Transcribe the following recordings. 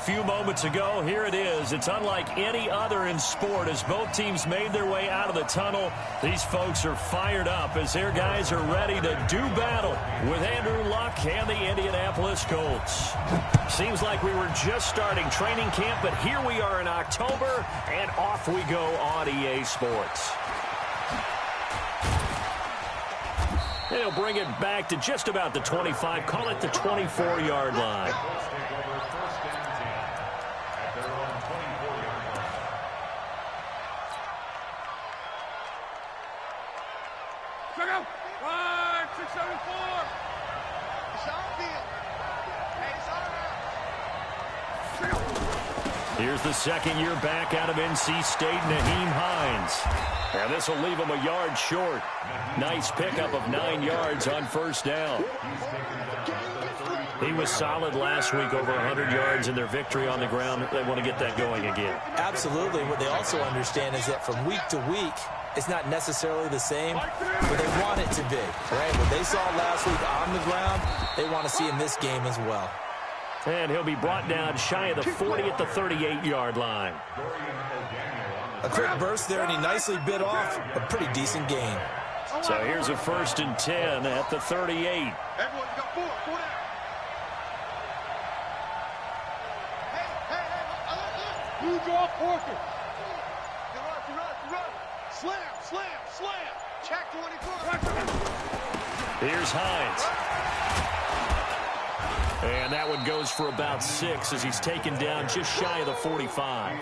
few moments ago, here it is. It's unlike any other in sport as both teams made their way out of the tunnel. These folks are fired up as their guys are ready to do battle with Andrew Luck and the Indianapolis Colts. Seems like we were just starting training camp, but here we are in October, and off we go on EA Sports. And he'll bring it back to just about the 25, call it the 24-yard line. Here's the second year back out of NC State, Nyheim Hines. And this will leave him a yard short. Nice pickup of 9 yards on first down. He was solid last week, over 100 yards in their victory on the ground. They want to get that going again. Absolutely. What they also understand is that from week to week, it's not necessarily the same, but they want it to be, right? What they saw last week on the ground, they want to see in this game as well. And he'll be brought down shy of the 40 at the 38-yard line. A quick burst there, and he nicely bit off a pretty decent gain. So here's a 1st and 10 at the 38. Everyone got 4 down. Hey, you draw Porter. Run. Slam. Check 24. Here's Hines. And that one goes for about 6 as he's taken down just shy of the 45.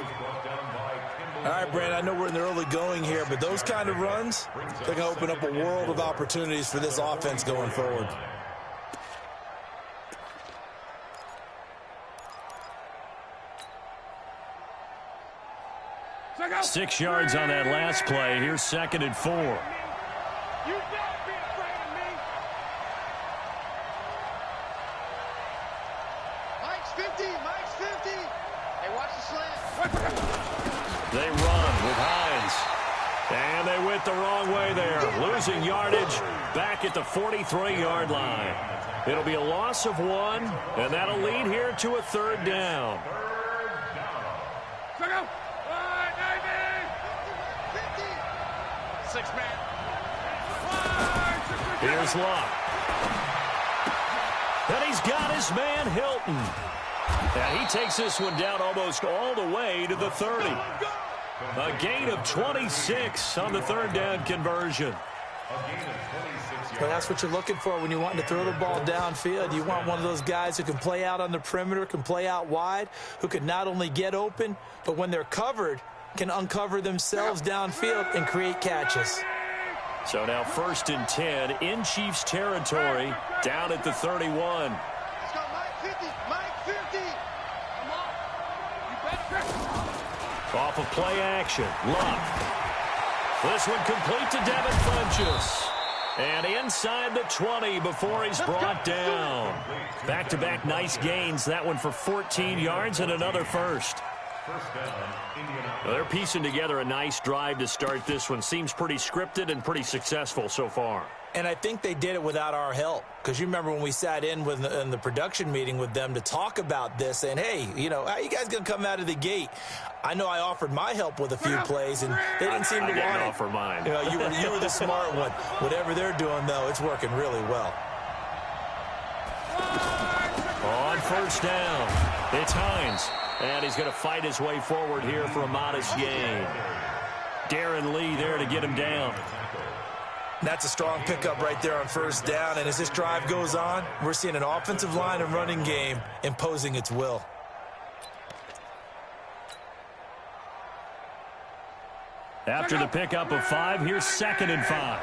All right, Brand, I know we're in the early going here, but those kind of runs, they're going to open up a world of opportunities for this offense going forward. Go. 6 yards on that last play. Here's 2nd and 4. You don't be afraid of me. Mike's 50. Hey, watch the slant. They run with Hines. And they went the wrong way there. Losing yardage back at the 43-yard line. It'll be a loss of 1, and that'll lead here to a 3rd down. Go. 6 man. Here's Luck. And he's got his man Hilton. And he takes this one down almost all the way to the 30. A gain of 26 on the 3rd down conversion. Well, that's what you're looking for when you're wanting to throw the ball downfield. You want one of those guys who can play out on the perimeter, can play out wide, who can not only get open, but when they're covered, can uncover themselves downfield and create catches. So now 1st and 10 in Chiefs territory, down at the 31. Let's go, Mike 50. Come on. You better. Off of play action, Luck. This one complete to Devin Funchess. And inside the 20 before he's brought down. Back-to-back nice gains. That one for 14 yards and another first. Well, they're piecing together a nice drive to start this one. Seems pretty scripted and pretty successful so far. And I think they did it without our help. Because you remember when we sat in the production meeting with them to talk about this, saying, hey, you know, how are you guys going to come out of the gate? I know I offered my help with a few plays, and they didn't seem to want it. I didn't offer mine. You know, you were the smart one. Whatever they're doing, though, it's working really well. On 1st down, it's Hines. And he's going to fight his way forward here for a modest gain. Darren Lee there to get him down. That's a strong pickup right there on 1st down. And as this drive goes on, we're seeing an offensive line and running game imposing its will. After the pickup of 5, here's 2nd and 5.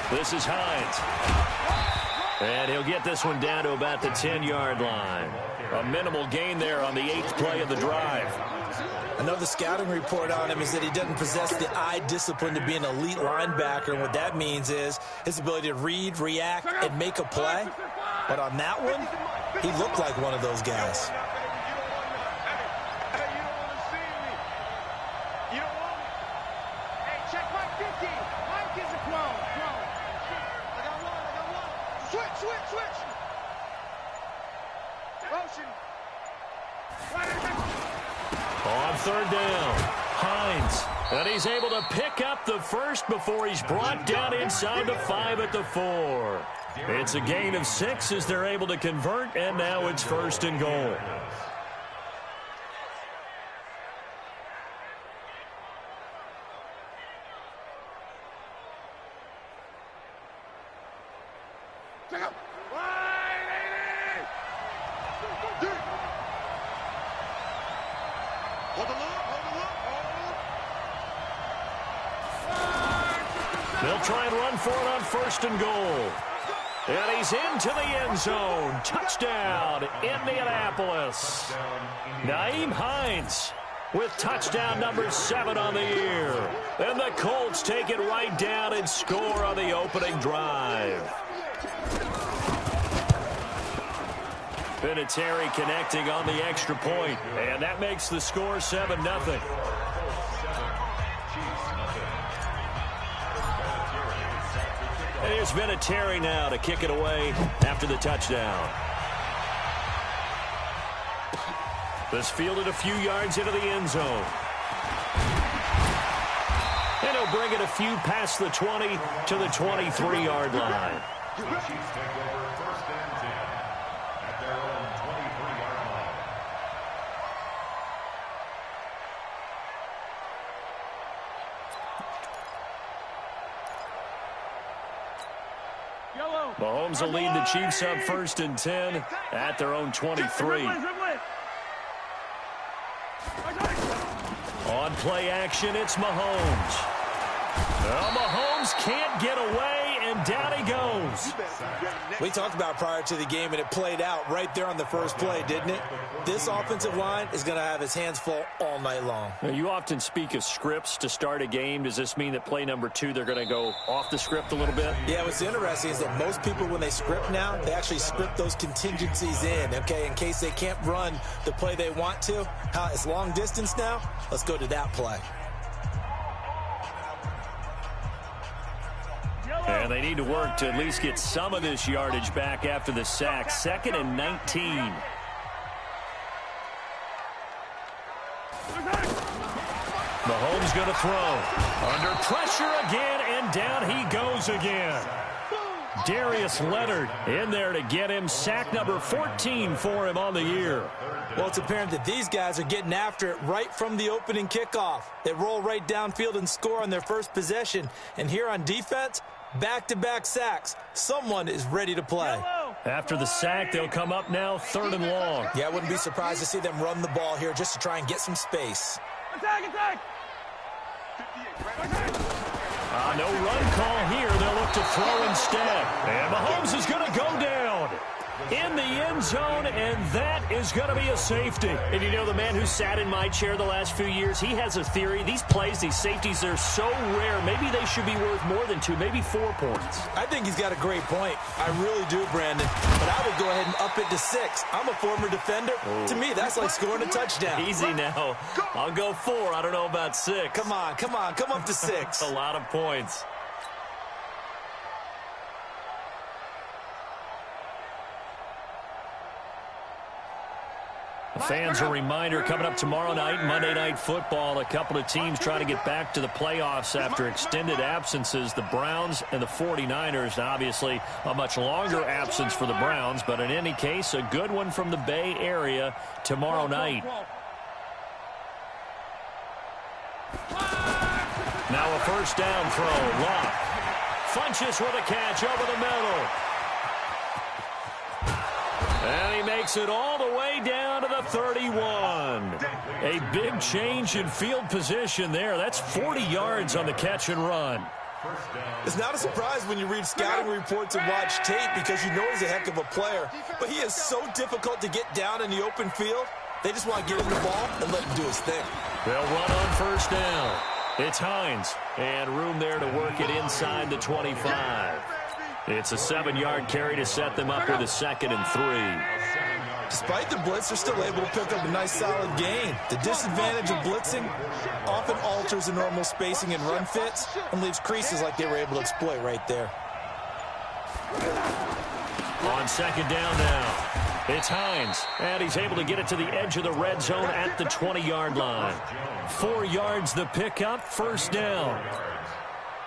This is Hines. And he'll get this one down to about the 10-yard line. A minimal gain there on the 8th play of the drive. I know the scouting report on him is that he doesn't possess the eye discipline to be an elite linebacker, and what that means is his ability to read, react, and make a play. But on that one, he looked like one of those guys. third down. Hines. And he's able to pick up the first before he's brought down inside the 5 at the 4. It's a gain of 6 as they're able to convert, and now it's 1st and goal. They'll try and run for it on 1st and goal. And he's into the end zone. Touchdown, Indianapolis. Nyheim Hines with touchdown number 7 on the year. And the Colts take it right down and score on the opening drive. Vinatieri connecting on the extra point, and that makes the score 7-0. Here's Vinatieri now to kick it away after the touchdown. This fielded a few yards into the end zone. And he'll bring it a few past the 20 to the 23-yard line. Mahomes will lead the Chiefs up 1st and 10 at their own 23. On play action, it's Mahomes. Well, Mahomes can't get away, and down he goes. We talked about prior to the game, and it played out right there on the first play, didn't it? This offensive line is going to have his hands full all night long. Now, you often speak of scripts to start a game. Does this mean that play number 2, they're going to go off the script a little bit? Yeah, what's interesting is that most people, when they script now, they actually script those contingencies in, okay, in case they can't run the play they want to. It's long distance now. Let's go to that play. And they need to work to at least get some of this yardage back after the sack. 2nd and 19. Mahomes going to throw. Under pressure again, and down he goes again. Darius Leonard in there to get him. Sack number 14 for him on the year. Well, it's apparent that these guys are getting after it right from the opening kickoff. They roll right downfield and score on their first possession. And here on defense, back-to-back sacks. Someone is ready to play. After the sack, they'll come up now 3rd and long. Yeah, I wouldn't be surprised to see them run the ball here just to try and get some space. Attack! No run call here. They'll look to throw instead. And Mahomes is going to go down in the end zone, and that is going to be a safety. And you know, the man who sat in my chair the last few years, he has a theory. These plays, these safeties, they're so rare. Maybe they should be worth more than 2, maybe 4 points. I think he's got a great point. I really do, Brandon. But I would go ahead and up it to 6. I'm a former defender. To me, that's like scoring a touchdown. Easy now. I'll go 4. I don't know about 6. Come on. Come up to 6. A lot of points. Fans, a reminder, coming up tomorrow night, Monday Night Football, a couple of teams trying to get back to the playoffs after extended absences, the Browns and the 49ers. Now, obviously, a much longer absence for the Browns, but in any case, a good one from the Bay Area tomorrow night. Now a first down throw. Locke. Funches with a catch over the middle. And he makes it all the way down to the 31. A big change in field position there. That's 40 yards on the catch and run. It's not a surprise when you read scouting reports and watch tape because you know he's a heck of a player. But he is so difficult to get down in the open field. They just want to get him the ball and let him do his thing. They'll run on first down. It's Hines. And room there to work it inside the 25. It's a 7-yard carry to set them up with a 2nd and 3. Despite the blitz, they're still able to pick up a nice solid gain. The disadvantage of blitzing often alters the normal spacing and run fits and leaves creases like they were able to exploit right there. On second down now. It's Hines, and he's able to get it to the edge of the red zone at the 20-yard line. 4 yards the pickup, first down.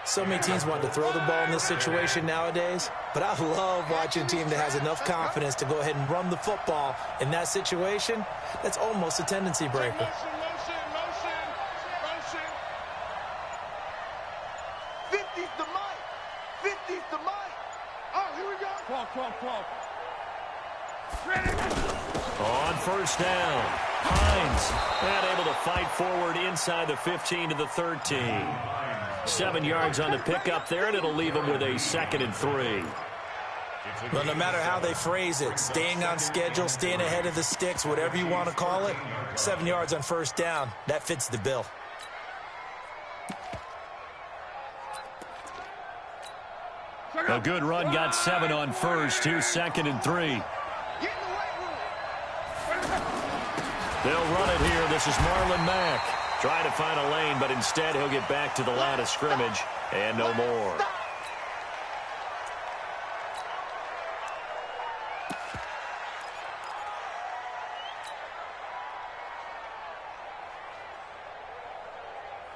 So many teams want to throw the ball in this situation nowadays, but I love watching a team that has enough confidence to go ahead and run the football in that situation. That's almost a tendency breaker. Motion. 50's the mic. 50's the mic. Oh, here we go. 12. On first down, Hines not able to fight forward inside the 15 to the 13. 7 yards on the pickup there, and it'll leave him with a 2nd and 3. Well, no matter how they phrase it, staying on schedule, staying ahead of the sticks, whatever you want to call it, 7 yards on first down, that fits the bill. A good run got 7 on first. Here's 2nd and 3. They'll run it here. This is Marlon Mack. Trying to find a lane, but instead he'll get back to the line of scrimmage and no more.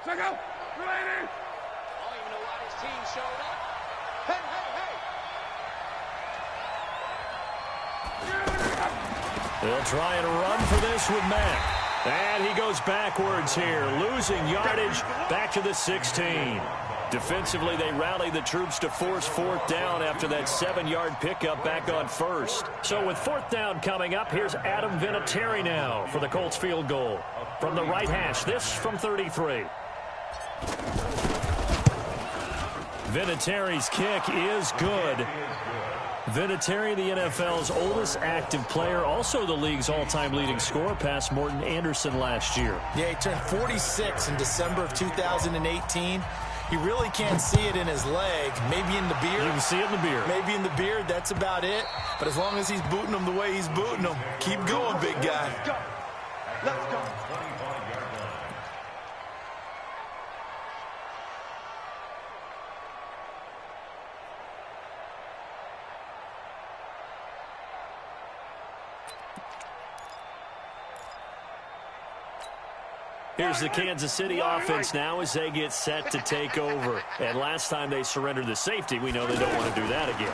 Check out. Related. I don't even know why this team showed up. Hey. They'll try and run for this with Mack. And he goes backwards here, losing yardage back to the 16. Defensively, they rally the troops to force 4th down after that 7-yard pickup back on first. So with 4th down coming up, here's Adam Vinatieri now for the Colts field goal. From the right hash, this from 33. Vinatieri's kick is good. Vinatieri, the NFL's oldest active player, also the league's all-time leading scorer, past Morton Anderson last year. Yeah, he turned 46 in December of 2018. He really can't see it in his leg, maybe in the beard. You can see it in the beard. Maybe in the beard, that's about it. But as long as he's booting him the way he's booting him, keep going, big guy. Let's go. Here's the Kansas City offense now as they get set to take over. And last time they surrendered the safety, we know they don't want to do that again.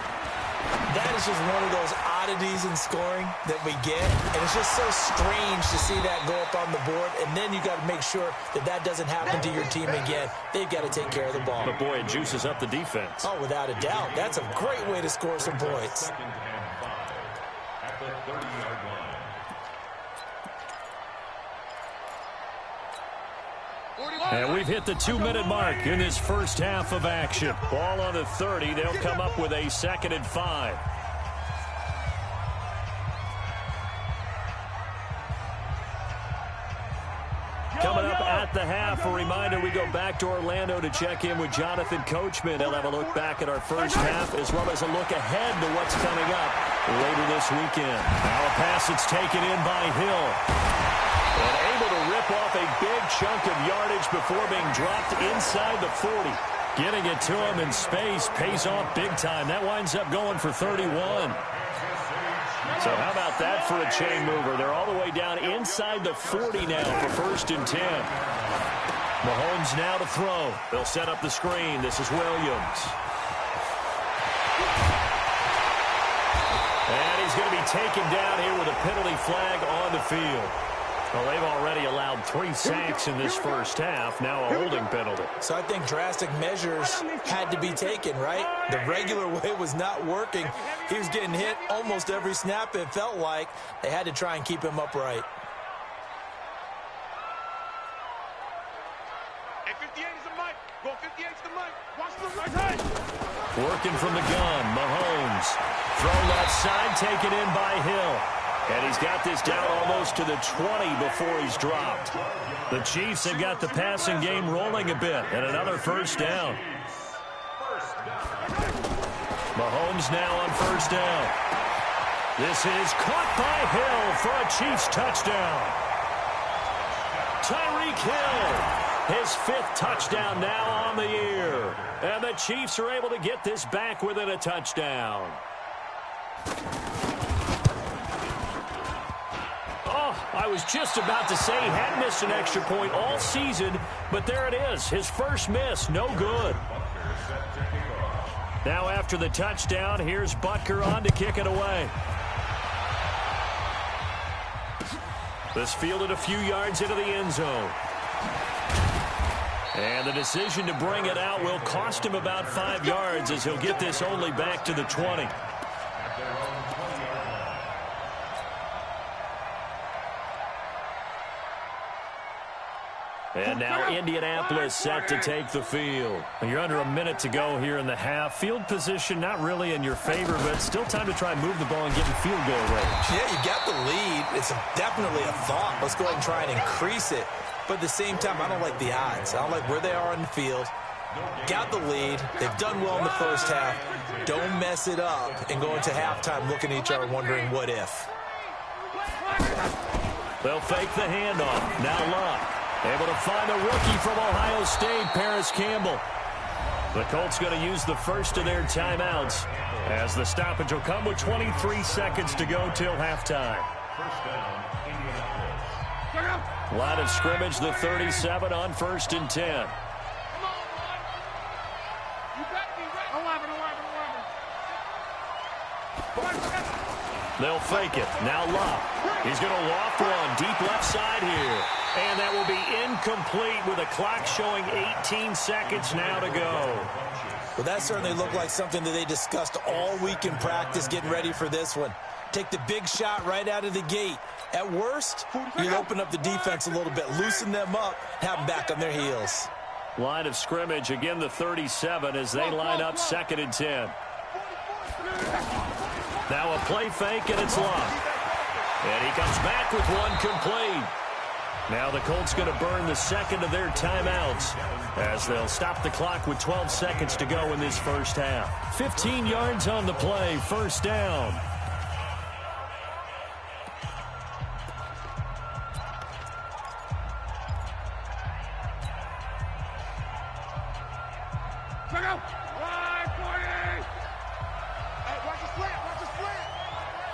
That is just one of those oddities in scoring that we get. And it's just so strange to see that go up on the board. And then you got to make sure that that doesn't happen to your team again. They've got to take care of the ball. But, boy, it juices up the defense. Oh, without a doubt. That's a great way to score some points. At the 30-yard line. And we've hit the 2-minute mark in this first half of action. Ball on the 30. They'll come up with a 2nd and 5. Coming up at the half, a reminder, we go back to Orlando to check in with Jonathan Coachman. They'll have a look back at our first half as well as a look ahead to what's coming up later this weekend. Now a pass that's taken in by Hill. And able to rip off a big chunk of yardage before being dropped inside the 40. Getting it to him in space pays off big time. That winds up going for 31. So how about that for a chain mover? They're all the way down inside the 40 now for 1st and 10. Mahomes now to throw. They'll set up the screen. This is Williams. And he's going to be taken down here with a penalty flag on the field. Well, they've already allowed 3 sacks in this first half. Now a holding penalty. So I think drastic measures had to be taken, right? The regular way was not working. He was getting hit almost every snap, it felt like. They had to try and keep him upright. Hey, 58 is the mic. Go 58 is the mic. Watch the right side. Working from the gun, Mahomes. Throw left side, taken in by Hill. And he's got this down almost to the 20 before he's dropped. The Chiefs have got the passing game rolling a bit, and another first down. Mahomes now on first down. This is caught by Hill for a Chiefs touchdown. Tyreek Hill, his 5th touchdown now on the year. And the Chiefs are able to get this back within a touchdown. was just about to say he hadn't missed an extra point all season, but there it is. His first miss, no good. Now after the touchdown, here's Butker on to kick it away. This fielded a few yards into the end zone. And the decision to bring it out will cost him about 5 yards as he'll get this only back to the 20. And now Indianapolis set to take the field. You're under a minute to go here in the half. Field position not really in your favor, but still time to try and move the ball and get in field goal range. Yeah, you got the lead. It's definitely a thought. Let's go ahead and try and increase it. But at the same time, I don't like the odds. I don't like where they are on the field. Got the lead. They've done well in the first half. Don't mess it up and go into halftime looking at each other wondering what if. They'll fake the handoff. Now Locke. Able to find a rookie from Ohio State, Paris Campbell. The Colts going to use the first of their timeouts as the stoppage will come with 23 seconds to go till halftime. First down, Indianapolis. Line of scrimmage, the 37 on 1st and 10. Come on, you got me right. 11. They'll fake it. Now Locke. He's going to loft one deep left side here. And that will be incomplete with a clock showing 18 seconds now to go. Well, that certainly looked like something that they discussed all week in practice getting ready for this one. Take the big shot right out of the gate. At worst, you'll open up the defense a little bit, loosen them up, have them back on their heels. Line of scrimmage, again the 37 as they line up 2nd and 10. Now a play fake, and it's Locke. And he comes back with one complete. Now the Colts going to burn the second of their timeouts as they'll stop the clock with 12 seconds to go in this first half. 15 yards on the play, first down. Check out. Line 40. Hey, watch the slant.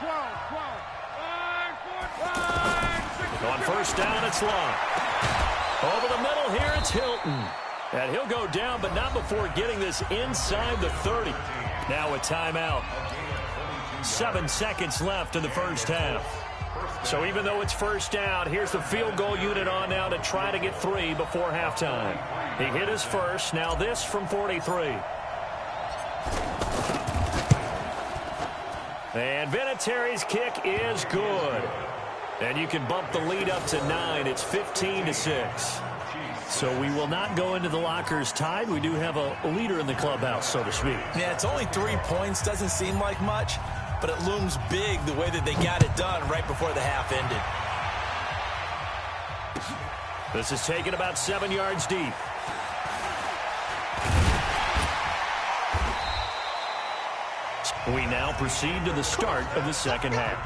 12. On first down, it's Locke. Over the middle here, it's Hilton. And he'll go down, but not before getting this inside the 30. Now a timeout. 7 seconds left in the first half. So even though it's first down, here's the field goal unit on now to try to get 3 before halftime. He hit his first. Now this from 43. And Vinatieri's kick is good. And you can bump the lead up to 9. It's 15-6. So we will not go into the lockers tied. We do have a leader in the clubhouse, so to speak. Yeah, it's only 3 points. Doesn't seem like much, but it looms big the way that they got it done right before the half ended. This is taken about 7 yards deep. We now proceed to the start of the second half.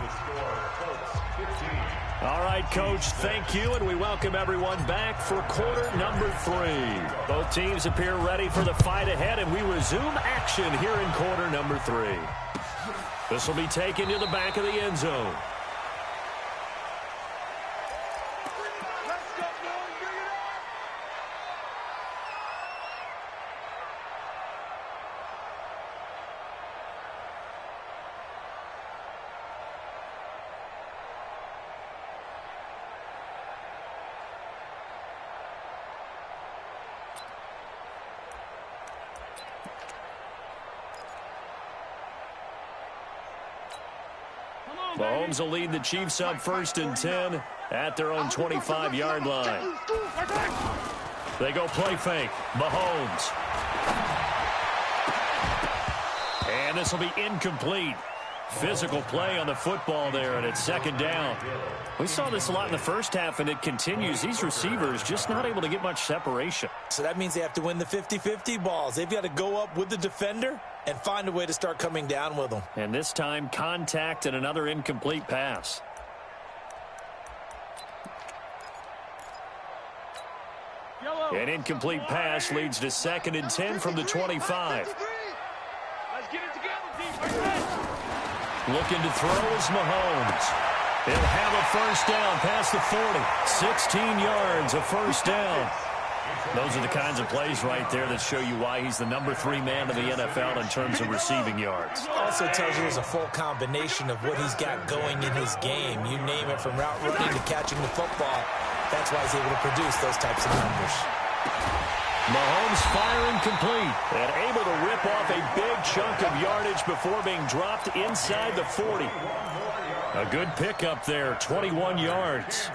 All right, Coach, thank you, and we welcome everyone back for quarter number 3. Both teams appear ready for the fight ahead, and we resume action here in quarter number 3. This will be taken to the back of the end zone. Mahomes will lead the Chiefs up 1st and 10 at their own 25-yard line. They go play fake. Mahomes. And this will be incomplete. Physical play on the football there, and it's 2nd down. We saw this a lot in the first half, and it continues. These receivers just not able to get much separation. So that means they have to win the 50-50 balls. They've got to go up with the defender and find a way to start coming down with them. And this time, contact and another incomplete pass. An incomplete pass leads to 2nd and 10 from the 25. Let's get it together, team. Looking to throw is Mahomes. He'll have a first down past the 40. 16 yards, a first down. Those are the kinds of plays right there that show you why he's the #3 man in the NFL in terms of receiving yards. Also tells you there's a full combination of what he's got going in his game. You name it, from route running to catching the football. That's why he's able to produce those types of numbers. Mahomes firing complete and able to rip off a big chunk of yardage before being dropped inside the 40. A good pickup there, 21 yards.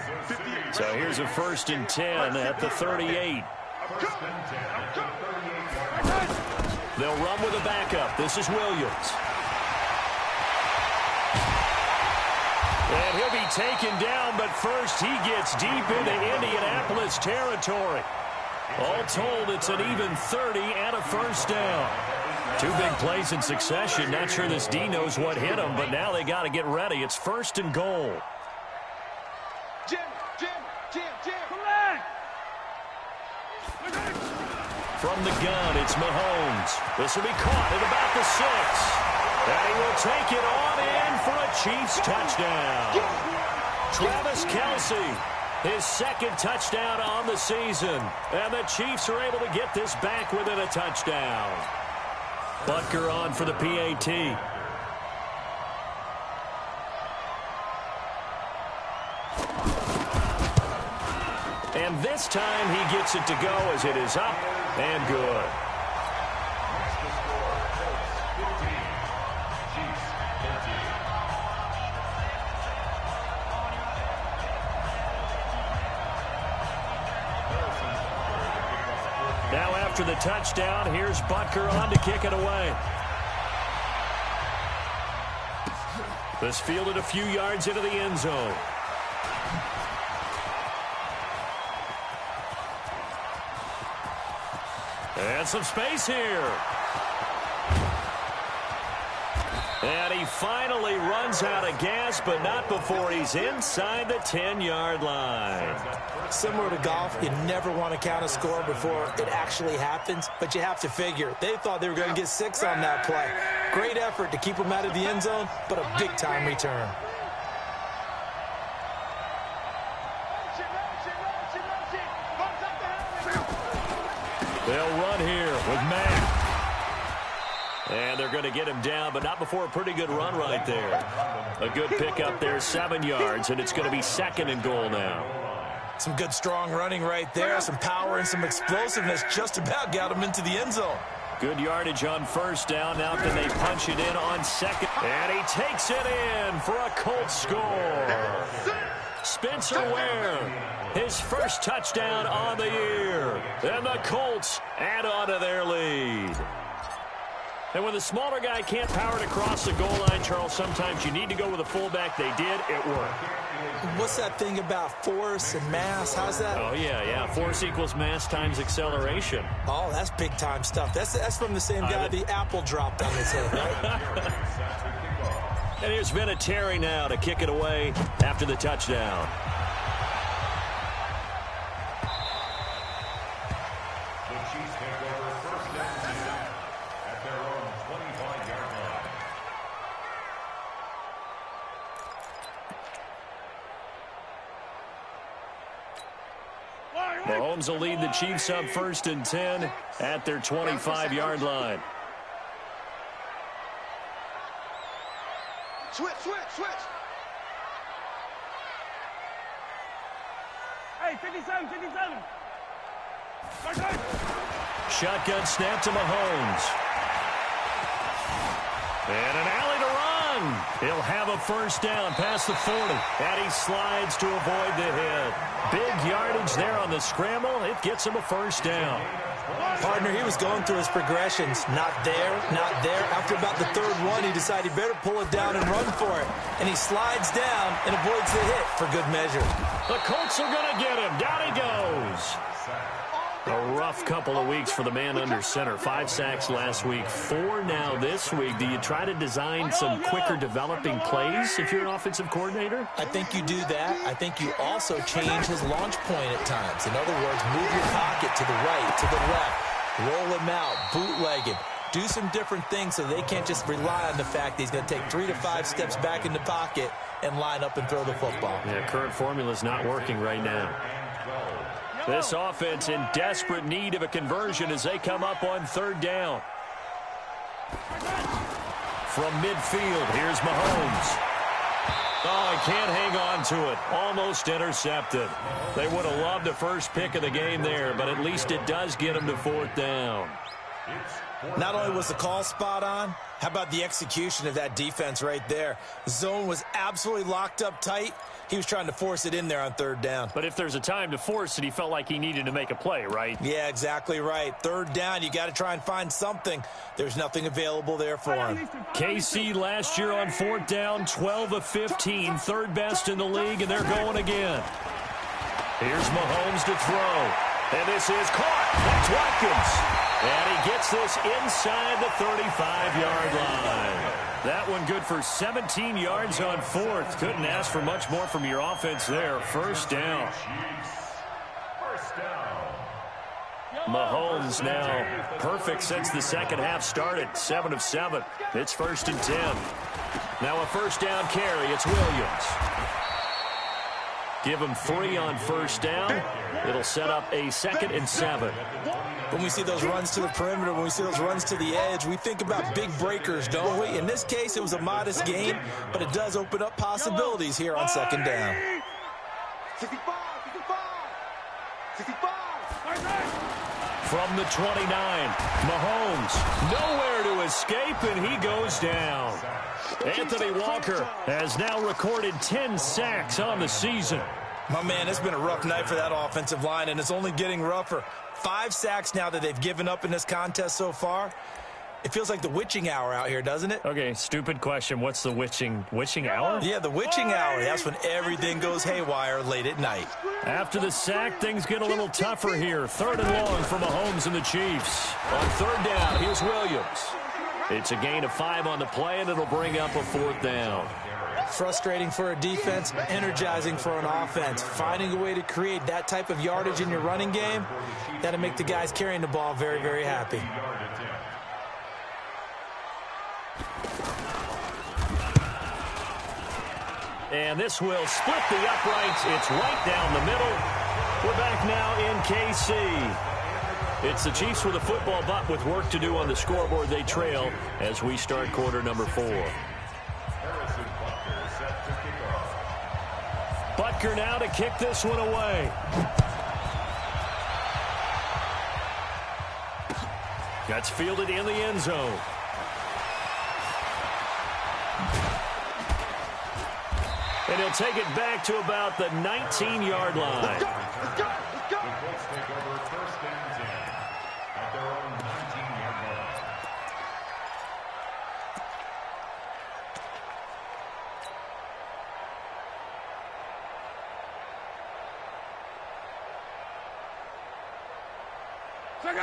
So here's a 1st and 10 at the 38. They'll run with a backup. This is Williams. And he'll be taken down, but first he gets deep into Indianapolis territory. All told, it's an even 30 and a first down. 2 big plays in succession. Not sure this D knows what hit him, but now they got to get ready. It's 1st and goal. Jim. Come on. From the gun, it's Mahomes. This will be caught at about the 6. And he will take it on in for a Chiefs touchdown. Travis Kelce, his 2nd touchdown on the season. And the Chiefs are able to get this back within a touchdown. Butker on for the PAT. And this time he gets it to go as it is up and good. Now after the touchdown, here's Butker on to kick it away. This fielded a few yards into the end zone. And some space here. And he finally runs out of gas, but not before he's inside the 10-yard line. Similar to golf, you never want to count a score before it actually happens, but you have to figure. They thought they were going to get 6 on that play. Great effort to keep them out of the end zone, but a big-time return. They'll run here with Mack. And they're going to get him down, but not before a pretty good run right there. A good pickup there, 7 yards, and it's going to be 2nd and goal now. Some good, strong running right there. Some power and some explosiveness just about got him into the end zone. Good yardage on 1st down. Now can they punch it in on 2nd? And he takes it in for a Colts score. Spencer Ware, his 1st touchdown on the year. And the Colts add on to their lead. And when the smaller guy can't power it across the goal line, Charles, sometimes you need to go with a fullback. They did. It worked. What's that thing about force and mass? How's that? Oh, yeah. Force equals mass times acceleration. Oh, that's big-time stuff. That's from the same guy the apple dropped on his head, right? And here's Vinatieri now to kick it away after the touchdown. The Chiefs take over 1st and 10 at their own 25-yard line. Mahomes will lead the Chiefs up 1st and 10 at their 25-yard line. Switch. Hey, 57. Shotgun snap to Mahomes. And an alley to run. He'll have a 1st down past the 40. And he slides to avoid the hit. Big yardage there on the scramble. It gets him a 1st down. Partner, he was going through his progressions. Not there. After about the 3rd one, he decided he better pull it down and run for it. And he slides down and avoids the hit for good measure. The Colts are going to get him. Down he goes. A rough couple of weeks for the man under center. 5 sacks last week, 4 now this week. Do you try to design some quicker developing plays if you're an offensive coordinator? I think you do that. I think you also change his launch point at times. In other words, move your pocket to the right, to the left. Roll him out, bootleg him. do some different things so they can't just rely on the fact that he's going to take 3 to 5 steps back in the pocket and line up and throw the football. Yeah, current formula is not working right now. This offense in desperate need of a conversion as they come up on 3rd down. From midfield, here's Mahomes. Oh, he can't hang on to it. Almost intercepted. They would have loved the first pick of the game there, but at least it does get him to 4th down. Not only was the call spot on, how about the execution of that defense right there? The zone was absolutely locked up tight. He was trying to force it in there on 3rd down. But if there's a time to force it, he felt like he needed to make a play, right? Yeah, exactly right. 3rd down, you got to try and find something. There's nothing available there for him. KC last year on 4th down, 12 of 15, 3rd best in the league, and they're going again. Here's Mahomes to throw. And this is caught. That's Watkins. And he gets this inside the 35-yard line. That one good for 17 yards on 4th. Couldn't ask for much more from your offense there. 1st down. Mahomes now perfect since the second half started. 7 of 7. It's 1st and 10. Now a 1st down carry. It's Williams. Give him 3 on 1st down. It'll set up a 2nd and 7. When we see those runs to the perimeter, when we see those runs to the edge, we think about big breakers, don't we? In this case, it was a modest gain, but it does open up possibilities here on 2nd down. 65, 65. From the 29, Mahomes nowhere to escape, and he goes down. Anthony Walker has now recorded 10 sacks on the season. My man, it's been a rough night for that offensive line, and it's only getting rougher. 5 sacks now that they've given up in this contest so far. It feels like the witching hour out here, doesn't it? Okay, stupid question. What's the witching hour? Yeah, the witching hour. That's when everything goes haywire late at night. After the sack, things get a little tougher here. 3rd and long for Mahomes and the Chiefs. On 3rd down, here's Williams. It's a gain of 5 on the play, and it'll bring up a 4th down. Frustrating for a defense, energizing for an offense. Finding a way to create that type of yardage in your running game, that'll make the guys carrying the ball very, very happy. And this will split the uprights. It's right down the middle. We're back now in KC. It's the Chiefs with a football, but with work to do on the scoreboard, they trail as we start quarter number 4. Butker now to kick this one away. That's fielded in the end zone. And he'll take it back to about the 19-yard line. Let's go, let's go, let's go. The Colts take over 1st and 10 at their own 19-yard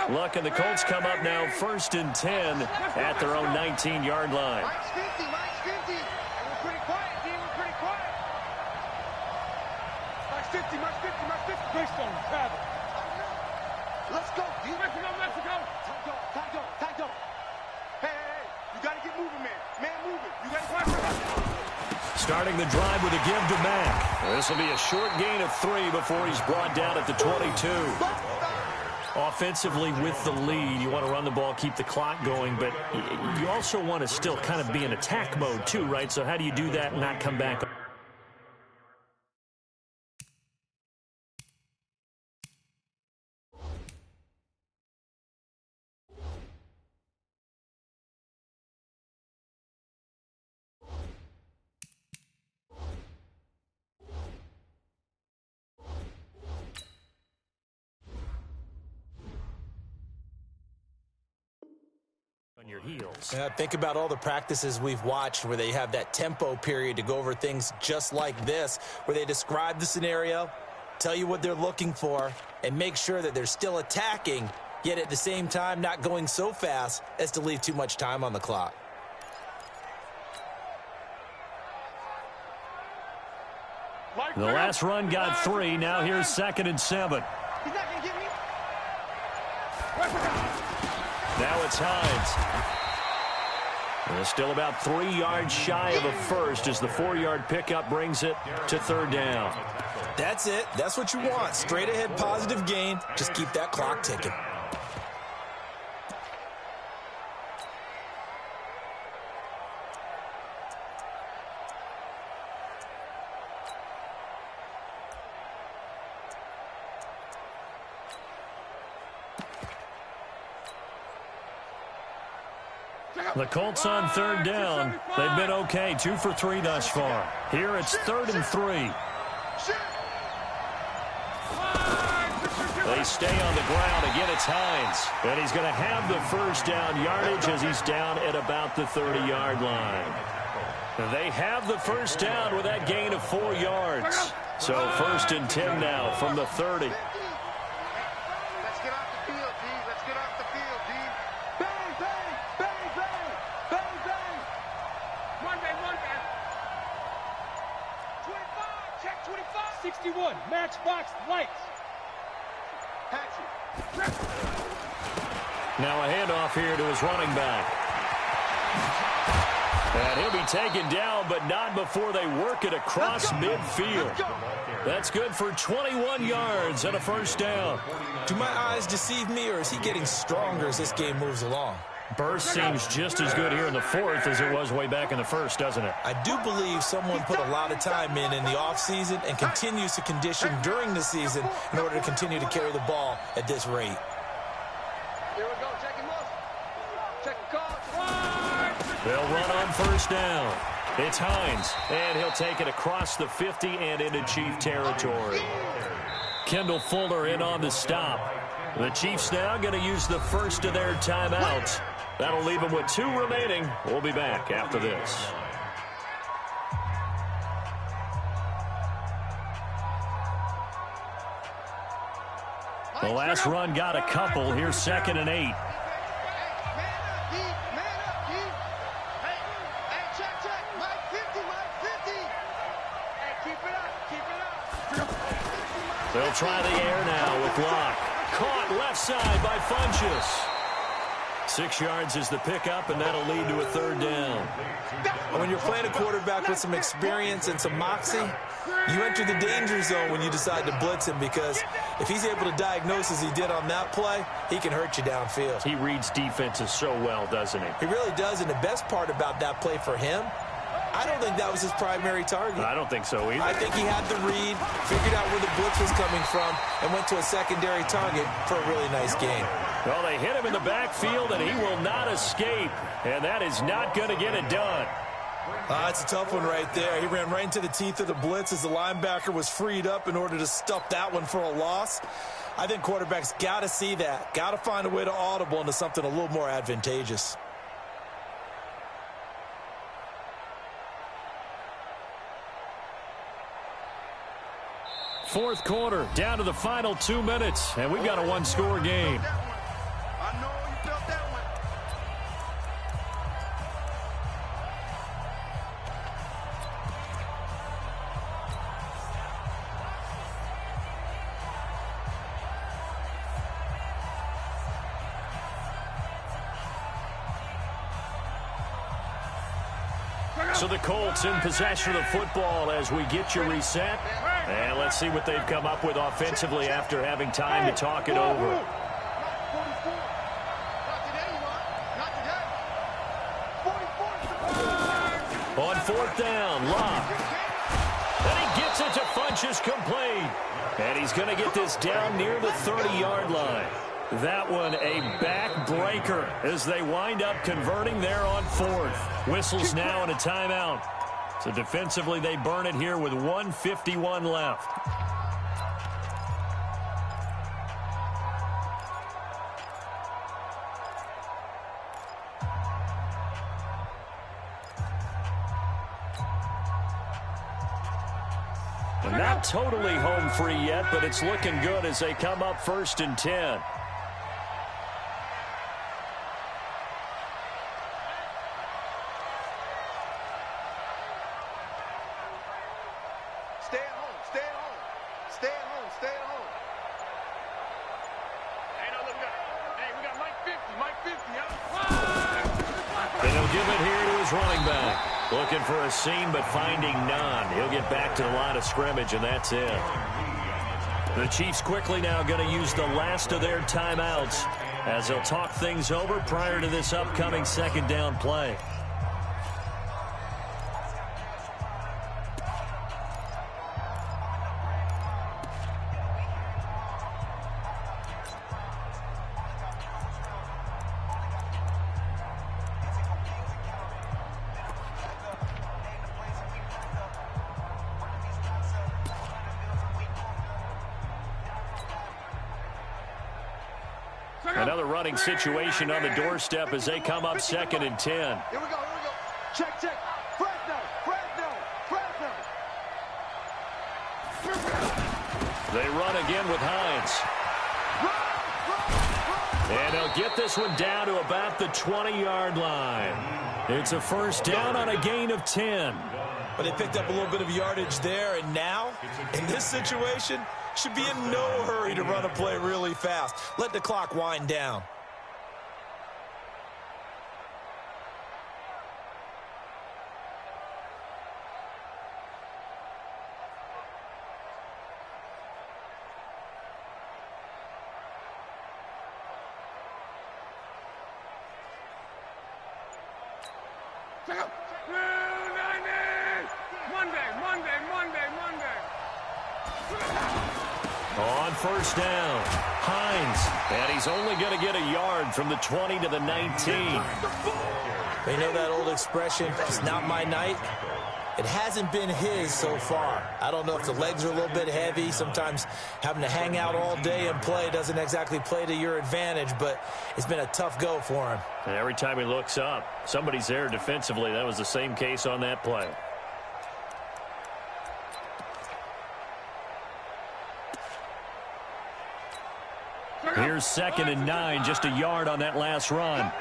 line. Luck and the Colts come up now 1st and 10 at their own 19-yard line. Mike's 50, Mike's 50. And we're pretty quiet, team. We're pretty quiet. Mike's 50, Mike's 50, Mike's 50. Greystone, travel. Let's go, dude. Mexico, Mexico. Tight up. Hey. You got to get moving, man. Man, moving. You got to press. Starting the drive with a give to Mack. This will be a short gain of 3 before he's brought down at the 22. Offensively with the lead, you want to run the ball, keep the clock going, but you also want to still kind of be in attack mode too, right? So how do you do that and not come back? On your heels. Yeah, think about all the practices we've watched where they have that tempo period to go over things just like this, where they describe the scenario, tell you what they're looking for, and make sure that they're still attacking, yet at the same time not going so fast as to leave too much time on the clock. The last run got 3. Now here's 2nd and 7. He's not going to get me. Now it's Hines. They're still about 3 yards shy of a first as the 4-yard pickup brings it to third down. That's it. That's what you want. Straight ahead positive gain. Just keep that clock ticking. The Colts on third down. They've been okay, 2 for 3 thus far. Here it's 3rd and 3. They stay on the ground. Again, it's Hines. And he's going to have the first down yardage as he's down at about the 30-yard line. They have the first down with that gain of 4 yards. So 1st and 10 now from the 30. Matchbox lights. Now a handoff here to his running back. And he'll be taken down, but not before they work it across midfield. That's good for 21 yards and a first down. Do my eyes deceive me, or is he getting stronger as this game moves along? Burst seems just as good here in the 4th as it was way back in the 1st, doesn't it? I do believe someone put a lot of time in the offseason and continues to condition during the season in order to continue to carry the ball at this rate. Here we go. Check him up. Check the call. They'll run on first down. It's Hines, and he'll take it across the 50 and into Chief territory. Kendall Fuller in on the stop. The Chiefs now going to use the first of their timeouts. That'll leave them with 2 remaining. We'll be back after this. The last run got a couple. Here's 2nd and 8. They'll try the air now with Locke. Caught left side by Funchess. 6 yards is the pickup, and that'll lead to a 3rd down. When you're playing a quarterback with some experience and some moxie, you enter the danger zone when you decide to blitz him, because if he's able to diagnose as he did on that play, he can hurt you downfield. He reads defenses so well, doesn't he? He really does, and the best part about that play for him, I don't think that was his primary target. I don't think so either. I think he had the read, figured out where the blitz was coming from, and went to a secondary target for a really nice gain. Well, they hit him in the backfield, and he will not escape. And that is not going to get it done. That's a tough one right there. He ran right into the teeth of the blitz as the linebacker was freed up in order to stuff that one for a loss. I think quarterbacks got to see that. Got to find a way to audible into something a little more advantageous. Fourth quarter, down to the final 2 minutes, and we've got a 1-score game. I know you felt that one. So the Colts in possession of the football as we get you reset. And let's see what they've come up with offensively after having time to talk it over. On 4th down, Locke. And he gets it to Funchess complete. And he's going to get this down near the 30-yard line. That one a backbreaker as they wind up converting there on 4th. Whistles now and a timeout. So defensively they burn it here with 1:51 left. And not totally home free yet, but it's looking good as they come up 1st and 10. Hey, we got Mike 50. And he'll give it here to his running back. Looking for a seam, but finding none. He'll get back to the line of scrimmage, and that's it. The Chiefs quickly now going to use the last of their timeouts as they'll talk things over prior to this upcoming second down play. Another running situation on the doorstep as they come up 2nd and 10. Here we go. Check. Fresno. They run again with Hines. And they'll get this one down to about the 20-yard line. It's a first down on a gain of 10. But they picked up a little bit of yardage there, and now, in this situation, should be in no hurry to run a play really fast. Let the clock wind down. On first down, Hines, and he's only going to get a yard from the 20 to the 19. You know that old expression, it's not my night? It hasn't been his so far. I don't know if the legs are a little bit heavy. Sometimes having to hang out all day and play doesn't exactly play to your advantage, but it's been a tough go for him. And every time he looks up, somebody's there defensively. That was the same case on that play. Here's 2nd and 9, just a yard on that last run.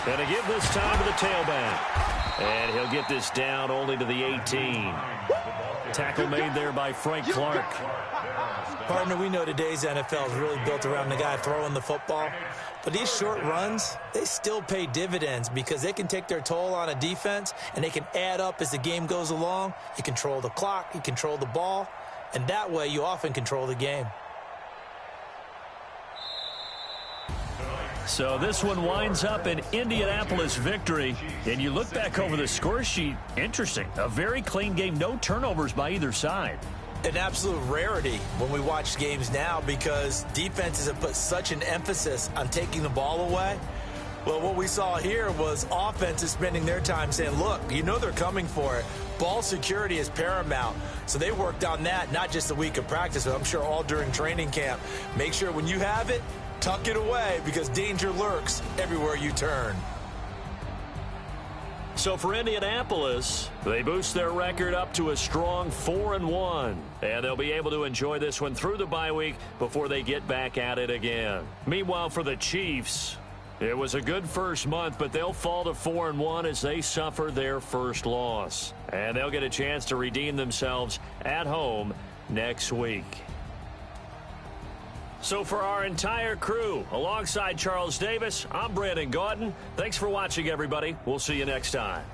And to give this time to the tailback. And he'll get this down only to the 18. Tackle made there by Frank Clark. Partner, we know today's NFL is really built around the guy throwing the football. But these short runs, they still pay dividends because they can take their toll on a defense and they can add up as the game goes along. You control the clock, you control the ball, and that way you often control the game. So this one winds up an Indianapolis victory. And you look back over the score sheet, interesting. A very clean game, no turnovers by either side. An absolute rarity when we watch games now because defenses have put such an emphasis on taking the ball away. Well, what we saw here was offenses spending their time saying, look, you know they're coming for it. Ball security is paramount. So they worked on that, not just a week of practice, but I'm sure all during training camp. Make sure when you have it, tuck it away because danger lurks everywhere you turn. So for Indianapolis, they boost their record up to a strong 4-1. And they'll be able to enjoy this one through the bye week before they get back at it again. Meanwhile, for the Chiefs, it was a good first month, but they'll fall to 4-1 as they suffer their first loss. And they'll get a chance to redeem themselves at home next week. So for our entire crew, alongside Charles Davis, I'm Brandon Gaudin. Thanks for watching, everybody. We'll see you next time.